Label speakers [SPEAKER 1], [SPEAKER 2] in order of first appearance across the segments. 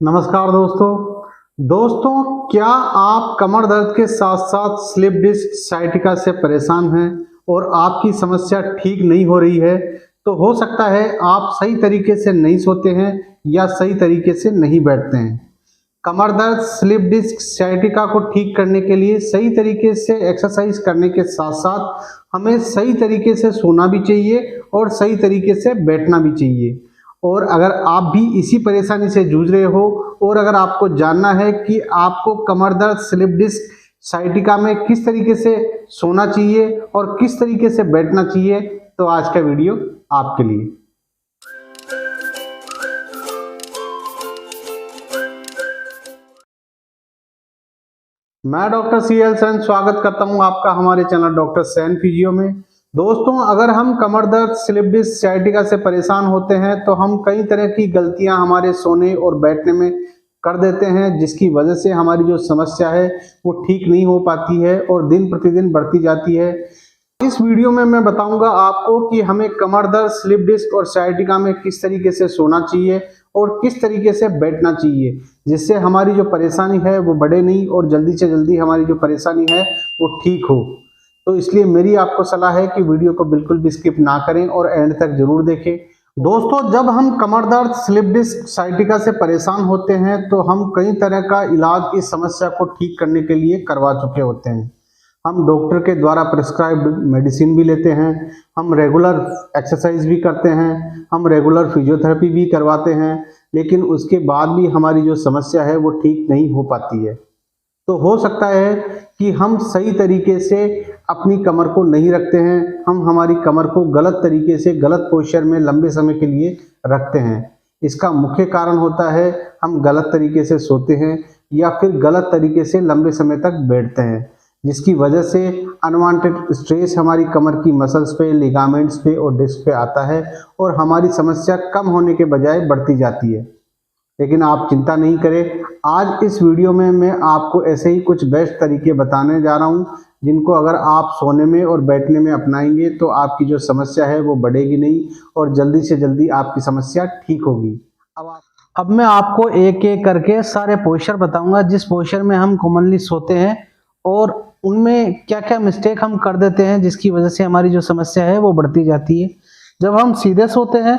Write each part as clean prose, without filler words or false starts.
[SPEAKER 1] नमस्कार दोस्तों, क्या आप कमर दर्द के साथ साथ स्लिप डिस्क साइटिका से परेशान हैं और आपकी समस्या ठीक नहीं हो रही है? तो हो सकता है आप सही तरीके से नहीं सोते हैं या सही तरीके से नहीं बैठते हैं। कमर दर्द स्लिप डिस्क साइटिका को ठीक करने के लिए सही तरीके से एक्सरसाइज करने के साथ साथ हमें सही तरीके से सोना भी चाहिए और सही तरीके से बैठना भी चाहिए। और अगर आप भी इसी परेशानी से जूझ रहे हो और अगर आपको जानना है कि आपको कमर दर्द स्लिप डिस्क साइटिका में किस तरीके से सोना चाहिए और किस तरीके से बैठना चाहिए, तो आज का वीडियो आपके लिए। मैं डॉक्टर CL सैन स्वागत करता हूं आपका हमारे चैनल डॉक्टर सैन फिजियो में। दोस्तों, अगर हम कमर दर्द स्लिप डिस्क साइटिका से परेशान होते हैं तो हम कई तरह की गलतियां हमारे सोने और बैठने में कर देते हैं, जिसकी वजह से हमारी जो समस्या है वो ठीक नहीं हो पाती है और दिन प्रतिदिन बढ़ती जाती है। इस वीडियो में मैं बताऊंगा आपको कि हमें कमर दर्द स्लिप डिस्क और साइटिका में किस तरीके से सोना चाहिए और किस तरीके से बैठना चाहिए, जिससे हमारी जो परेशानी है वो बढ़े नहीं और जल्दी से जल्दी हमारी जो परेशानी है वो ठीक हो। तो इसलिए मेरी आपको सलाह है कि वीडियो को बिल्कुल भी स्किप ना करें और एंड तक जरूर देखें। दोस्तों, जब हम कमर दर्द स्लिप डिस्क साइटिका से परेशान होते हैं तो हम कई तरह का इलाज इस समस्या को ठीक करने के लिए करवा चुके होते हैं। हम डॉक्टर के द्वारा प्रिस्क्राइब्ड मेडिसिन भी लेते हैं, हम रेगुलर एक्सरसाइज भी करते हैं, हम रेगुलर फिजियोथेरेपी भी करवाते हैं, लेकिन उसके बाद भी हमारी जो समस्या है वो ठीक नहीं हो पाती है। तो हो सकता है कि हम सही तरीके से अपनी कमर को नहीं रखते हैं, हम हमारी कमर को गलत तरीके से गलत पोस्चर में लंबे समय के लिए रखते हैं। इसका मुख्य कारण होता है हम गलत तरीके से सोते हैं या फिर गलत तरीके से लंबे समय तक बैठते हैं, जिसकी वजह से अनवांटेड स्ट्रेस हमारी कमर की मसल्स पे, लिगामेंट्स पे और डिस्क पे आता है और हमारी समस्या कम होने के बजाय बढ़ती जाती है। लेकिन आप चिंता नहीं करें, आज इस वीडियो में मैं आपको ऐसे ही कुछ बेस्ट तरीके बताने जा रहा हूं, जिनको अगर आप सोने में और बैठने में अपनाएंगे तो आपकी जो समस्या है वो बढ़ेगी नहीं और जल्दी से जल्दी आपकी समस्या ठीक होगी। अब मैं आपको एक एक करके सारे पोस्चर बताऊंगा जिस पोस्चर में हम कॉमनली सोते हैं और उनमें क्या क्या मिस्टेक हम कर देते हैं, जिसकी वजह से हमारी जो समस्या है वो बढ़ती जाती है। जब हम सीधे सोते हैं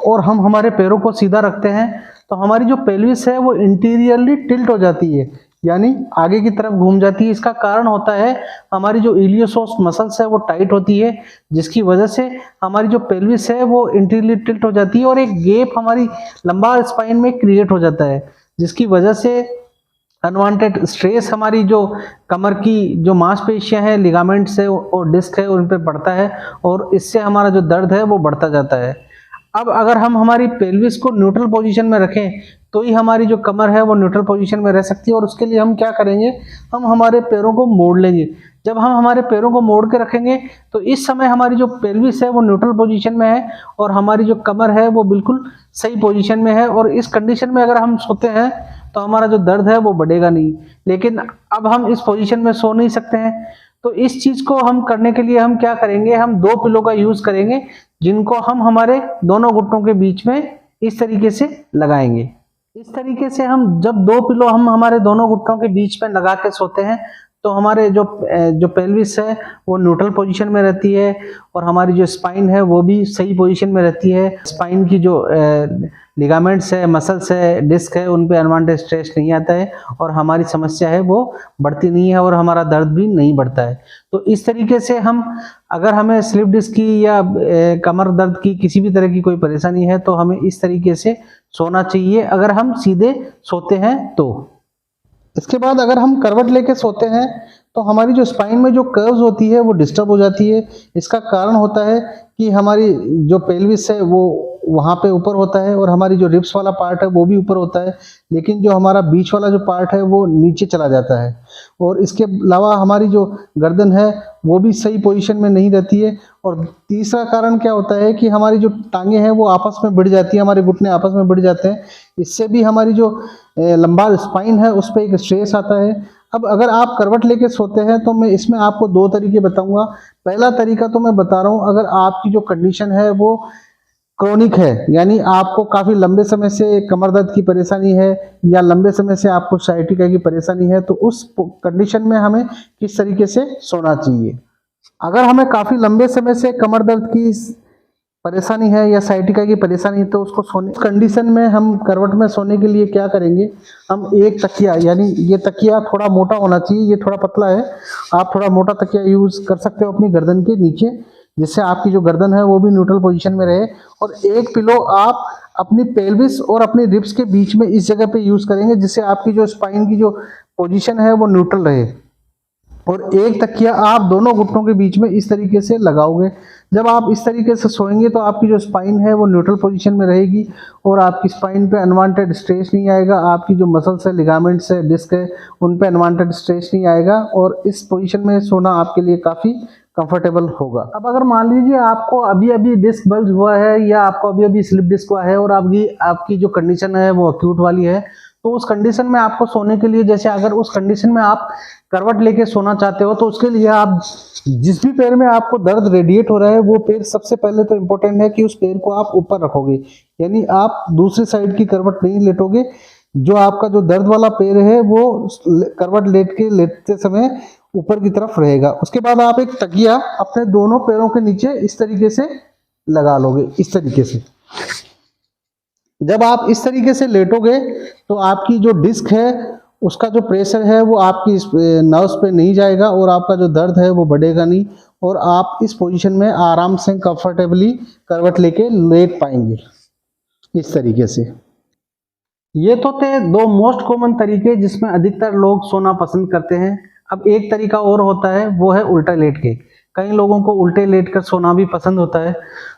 [SPEAKER 1] और हम हमारे पैरों को सीधा रखते हैं तो हमारी जो पेल्विस है वो इंटीरियरली टिल्ट हो जाती है, यानी आगे की तरफ घूम जाती है। इसका कारण होता है हमारी जो इलियोसोस मसल्स है वो टाइट होती है, जिसकी वजह से हमारी जो पेल्विस है वो इंटीरियरली टिल्ट हो जाती है और एक गैप हमारी लंबा स्पाइन में क्रिएट हो जाता है, जिसकी वजह से अनवांटेड स्ट्रेस हमारी जो कमर की जो मांसपेशियां हैं, लिगामेंट्स है और डिस्क है उन पे पड़ता है और इससे हमारा जो दर्द है वो बढ़ता जाता है। अब अगर हम हमारी पेल्विस को न्यूट्रल पोजीशन में रखें तो ही हमारी जो कमर है वो न्यूट्रल पोजीशन में रह सकती है और उसके लिए हम क्या करेंगे, हम हमारे पैरों को मोड़ लेंगे। जब हम हमारे पैरों को मोड़ के रखेंगे तो इस समय हमारी जो पेल्विस है वो न्यूट्रल पोजीशन में है और हमारी जो कमर है वो बिल्कुल सही पोजीशन में है और इस कंडीशन में अगर हम सोते हैं तो हमारा जो दर्द है वो बढ़ेगा नहीं। लेकिन अब हम इस पोजीशन में सो नहीं सकते हैं, तो इस चीज को हम करने के लिए हम क्या करेंगे, हम दो पिलो का यूज करेंगे, जिनको हम हमारे दोनों घुटनों के बीच में इस तरीके से लगाएंगे। इस तरीके से हम जब दो पिलो हम हमारे दोनों घुटनों के बीच में लगा के सोते हैं तो हमारे जो पेल्विस है वो न्यूट्रल पोजीशन में रहती है और हमारी जो स्पाइन है वो भी सही पोजीशन में रहती है। स्पाइन की जो लिगामेंट्स है, मसल्स है, डिस्क है, उन पे अनवांटेड स्ट्रेस नहीं आता है और हमारी समस्या है वो बढ़ती नहीं है और हमारा दर्द भी नहीं बढ़ता है। तो इस तरीके से हम अगर हमें स्लिप डिस्क की या कमर दर्द की किसी भी तरह की कोई परेशानी है तो हमें इस तरीके से सोना चाहिए अगर हम सीधे सोते हैं तो। इसके बाद अगर हम करवट लेके सोते हैं तो हमारी जो स्पाइन में जो कर्व्स होती है वो डिस्टर्ब हो जाती है। इसका कारण होता है कि हमारी जो पेल्विस है वो वहाँ पे ऊपर होता है और हमारी जो रिब्स वाला पार्ट है वो भी ऊपर होता है, लेकिन जो हमारा बीच वाला जो पार्ट है वो नीचे चला जाता है। और इसके अलावा हमारी जो गर्दन है वो भी सही पोजीशन में नहीं रहती है। और तीसरा कारण क्या होता है कि हमारी जो टांगे हैं वो आपस में भिड़ जाती है, हमारे घुटने आपस में भिड़ जाते हैं। इससे भी हमारी जो लंबा स्पाइन है उस पर एक स्ट्रेस आता है। अब अगर आप करवट लेके सोते हैं तो मैं इसमें आपको दो तरीके बताऊंगा। पहला तरीका तो मैं बता रहा हूँ, अगर आपकी जो कंडीशन है वो क्रोनिक है, यानी आपको काफी लंबे समय से कमर दर्द की परेशानी है या लंबे समय से आपको साइटिका की परेशानी है, तो उस कंडीशन में हमें किस तरीके से सोना चाहिए। अगर हमें काफी लंबे समय से कमर दर्द की परेशानी है या साइटिका की परेशानी है, तो उसको सोने कंडीशन में हम करवट में सोने के लिए क्या करेंगे, हम एक तकिया, यानी ये तकिया थोड़ा मोटा होना चाहिए, ये थोड़ा पतला है, आप थोड़ा मोटा तकिया यूज कर सकते हो अपनी गर्दन के नीचे, जिससे आपकी जो गर्दन है वो भी न्यूट्रल पोजीशन में रहे। और एक पिलो आप अपनी पेल्विस और अपनी रिब्स के बीच में इस जगह पे यूज करेंगे, जिससे आपकी जो स्पाइन की जो पोजीशन है वो न्यूट्रल रहे। और एक तकिया आप दोनों घुटनों के बीच में इस तरीके से लगाओगे। जब आप इस तरीके से सोएंगे तो आपकी जो स्पाइन है वो न्यूट्रल पोजीशन में रहेगी और आपकी स्पाइन पे अनवांटेड स्ट्रेस नहीं आएगा, आपकी जो मसल्स है, लिगामेंट्स है, डिस्क है, उन पे अनवांटेड स्ट्रेस नहीं आएगा और इस पोजीशन में सोना आपके लिए काफ़ी कंफर्टेबल होगा। अब अगर मान लीजिए आपको अभी अभी डिस्क बल्ज हुआ है या आपको अभी अभी स्लिप डिस्क हुआ है और आपकी जो कंडीशन है वो अक्यूट वाली है, तो उस कंडीशन में आपको सोने के लिए, जैसे अगर उस कंडीशन में आप करवट लेके सोना चाहते हो, तो उसके लिए आप जिस भी पैर में आपको दर्द रेडिएट हो रहा है वो पैर सबसे पहले तो इम्पोर्टेंट है कि उस पैर को आप ऊपर रखोगे, यानी आप दूसरी साइड की करवट नहीं लेटोगे। जो आपका जो दर्द वाला पैर है वो करवट लेटते समय ऊपर की तरफ रहेगा। उसके बाद आप एक तकिया अपने दोनों पैरों के नीचे इस तरीके से लगा लोगे, इस तरीके से। जब आप इस तरीके से लेटोगे तो आपकी जो डिस्क है उसका जो प्रेशर है वो आपकी नर्व्स पे नहीं जाएगा और आपका जो दर्द है वो बढ़ेगा नहीं और आप इस पोजीशन में आराम से कंफर्टेबली करवट लेके लेट पाएंगे इस तरीके से। ये तो थे दो मोस्ट कॉमन तरीके जिसमें अधिकतर लोग सोना पसंद करते हैं। अब एक तरीका और होता है, वो है उल्टा लेट के। कई लोगों को उल्टे लेट कर सोना भी पसंद होता है।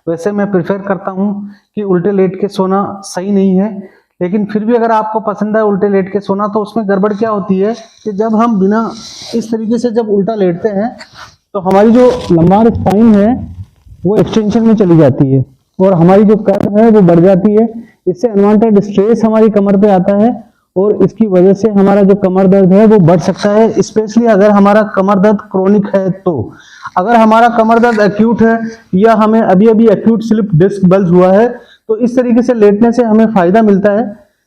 [SPEAKER 1] वैसे मैं प्रेफर करता हूँ कि उल्टे लेट के सोना सही नहीं है, लेकिन फिर भी अगर आपको पसंद है उल्टे लेट के सोना, तो उसमें गड़बड़ क्या होती है कि जब हम बिना इस तरीके से जब उल्टा लेटते हैं तो हमारी जो लंबार स्पाइन है वो एक्सटेंशन में चली जाती है और हमारी जो कर्व है वो बढ़ जाती है। इससे अनवांटेड स्ट्रेस हमारी कमर पे आता है और इसकी वजह से हमारा जो कमर दर्द है वो बढ़ सकता है, स्पेशली अगर हमारा कमर दर्द क्रोनिक है। तो अगर हमारा कमर दर्द एक्यूट है या हमें अभी अभी एक्यूट स्लिप डिस्क बल्ज हुआ है, तो इस तरीके से लेटने से हमें फायदा मिलता है।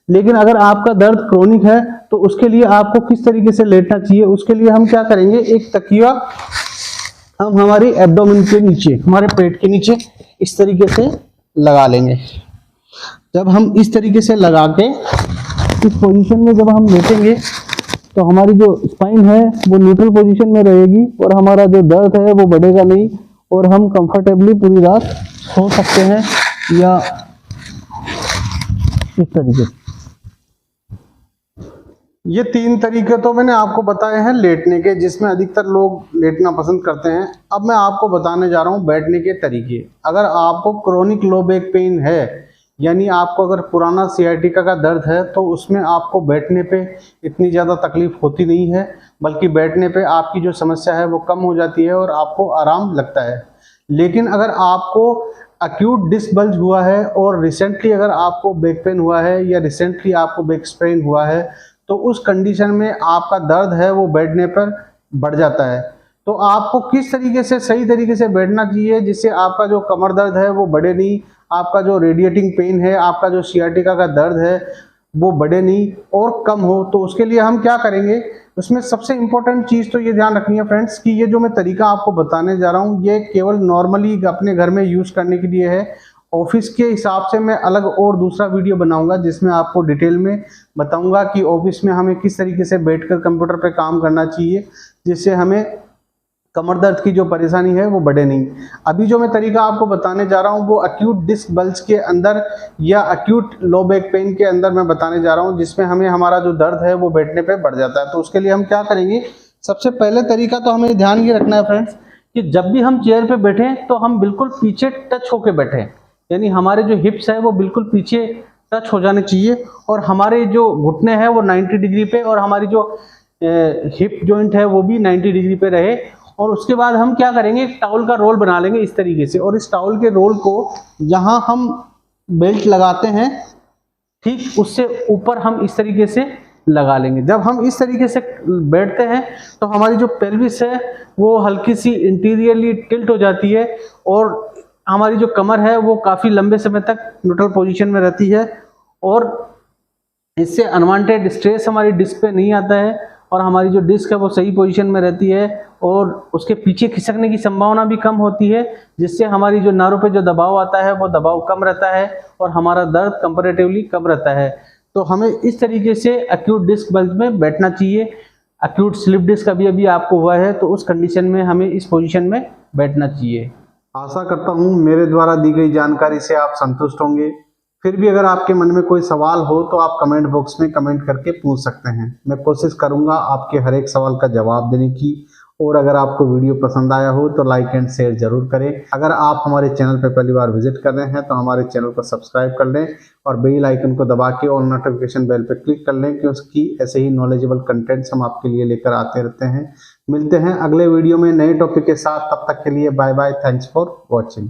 [SPEAKER 1] लेकिन अगर आपका दर्द क्रोनिक है तो उसके लिए आपको किस तरीके से लेटना चाहिए, उसके लिए हम क्या करेंगे, एक तकिया हम हमारी एब्डोमेन के नीचे, हमारे पेट के नीचे इस तरीके से लगा लेंगे। जब हम इस तरीके से लगा के इस पोजीशन में जब हम लेटेंगे तो हमारी जो स्पाइन है वो न्यूट्रल पोजीशन में रहेगी और हमारा जो दर्द है वो बढ़ेगा नहीं और हम कंफर्टेबली पूरी रात सो सकते हैं या इस तरीके से। ये तीन तरीके तो मैंने आपको बताए हैं लेटने के, जिसमें अधिकतर लोग लेटना पसंद करते हैं। अब मैं आपको बताने जा रहा हूँ बैठने के तरीके। अगर आपको क्रोनिक लो बैक पेन है, यानी आपको अगर पुराना सियाटिका का दर्द है, तो उसमें आपको बैठने पे इतनी ज़्यादा तकलीफ होती नहीं है, बल्कि बैठने पे आपकी जो समस्या है वो कम हो जाती है और आपको आराम लगता है। लेकिन अगर आपको अक्यूट डिस्क बल्ज हुआ है और रिसेंटली अगर आपको बैक पेन हुआ है या रिसेंटली आपको बैक स्ट्रेन हुआ है, तो उस कंडीशन में आपका दर्द है वो बैठने पर बढ़ जाता है। तो आपको किस तरीके से सही तरीके से बैठना चाहिए जिससे आपका जो कमर दर्द है वो बढ़े नहीं, आपका जो रेडिएटिंग पेन है, आपका जो सियाटिका का दर्द है वो बढ़े नहीं और कम हो। तो उसके लिए हम क्या करेंगे, उसमें सबसे इम्पोर्टेंट चीज़ तो ये ध्यान रखनी है फ्रेंड्स कि ये जो मैं तरीका आपको बताने जा रहा हूँ ये केवल नॉर्मली अपने घर में यूज़ करने के लिए है। ऑफिस के हिसाब से मैं अलग और दूसरा वीडियो बनाऊंगा जिसमें आपको डिटेल में बताऊंगा कि ऑफिस में हमें किस तरीके से बैठकर कंप्यूटर पे काम करना चाहिए जिससे हमें कमर दर्द की जो परेशानी है वो बढ़े नहीं। अभी जो मैं तरीका आपको बताने जा रहा हूँ वो अक्यूट डिस्क बल्ज के अंदर या अक्यूट लो बैक पेन के अंदर मैं बताने जा रहा हूँ, जिसमें हमें हमारा जो दर्द है वो बैठने पे बढ़ जाता है। तो उसके लिए हम क्या करेंगे, सबसे पहले तरीका तो हमें ध्यान ये रखना है फ्रेंड्स कि जब भी हम चेयर पे बैठें तो हम बिल्कुल पीछे टच होके बैठें, यानी हमारे जो हिप्स है वो बिल्कुल पीछे टच हो जाने चाहिए और हमारे जो घुटने हैं वो 90 डिग्री पे और हमारी जो हिप जॉइंट है वो भी 90 डिग्री पे रहे। और उसके बाद हम क्या करेंगे, एक टॉवल का रोल बना लेंगे इस तरीके से और इस टॉवल के रोल को जहां हम बेल्ट लगाते हैं ठीक उससे ऊपर हम इस तरीके से लगा लेंगे। जब हम इस तरीके से बैठते हैं तो हमारी जो पेल्विस है वो हल्की सी इंटीरियरली टिल्ट हो जाती है और हमारी जो कमर है वो काफ़ी लंबे समय तक न्यूट्रल पोजीशन में रहती है और इससे अनवांटेड स्ट्रेस हमारी डिस्क पे नहीं आता है और हमारी जो डिस्क है वो सही पोजीशन में रहती है और उसके पीछे खिसकने की संभावना भी कम होती है, जिससे हमारी जो नारों पे जो दबाव आता है वो दबाव कम रहता है और हमारा दर्द कंपैरेटिवली कम रहता है। तो हमें इस तरीके से एक्यूट डिस्क बल्ज में बैठना चाहिए। एक्यूट स्लिप डिस्क अभी आपको हुआ है तो उस कंडीशन में हमें इस पोजीशन में बैठना चाहिए। आशा करता हूँ मेरे द्वारा दी गई जानकारी से आप संतुष्ट होंगे। फिर भी अगर आपके मन में कोई सवाल हो तो आप कमेंट बॉक्स में कमेंट करके पूछ सकते हैं। मैं कोशिश करूंगा आपके हर एक सवाल का जवाब देने की। और अगर आपको वीडियो पसंद आया हो तो लाइक एंड शेयर जरूर करें। अगर आप हमारे चैनल पर पहली बार विजिट कर रहे हैं तो हमारे चैनल को सब्सक्राइब कर लें और बेल आइकन को दबा के और नोटिफिकेशन बेल पर क्लिक कर लें कि उसकी ऐसे ही नॉलेजेबल कंटेंट्स हम आपके लिए लेकर आते रहते हैं। मिलते हैं अगले वीडियो में नए टॉपिक के साथ। तब तक के लिए bye bye. Thanks for watching.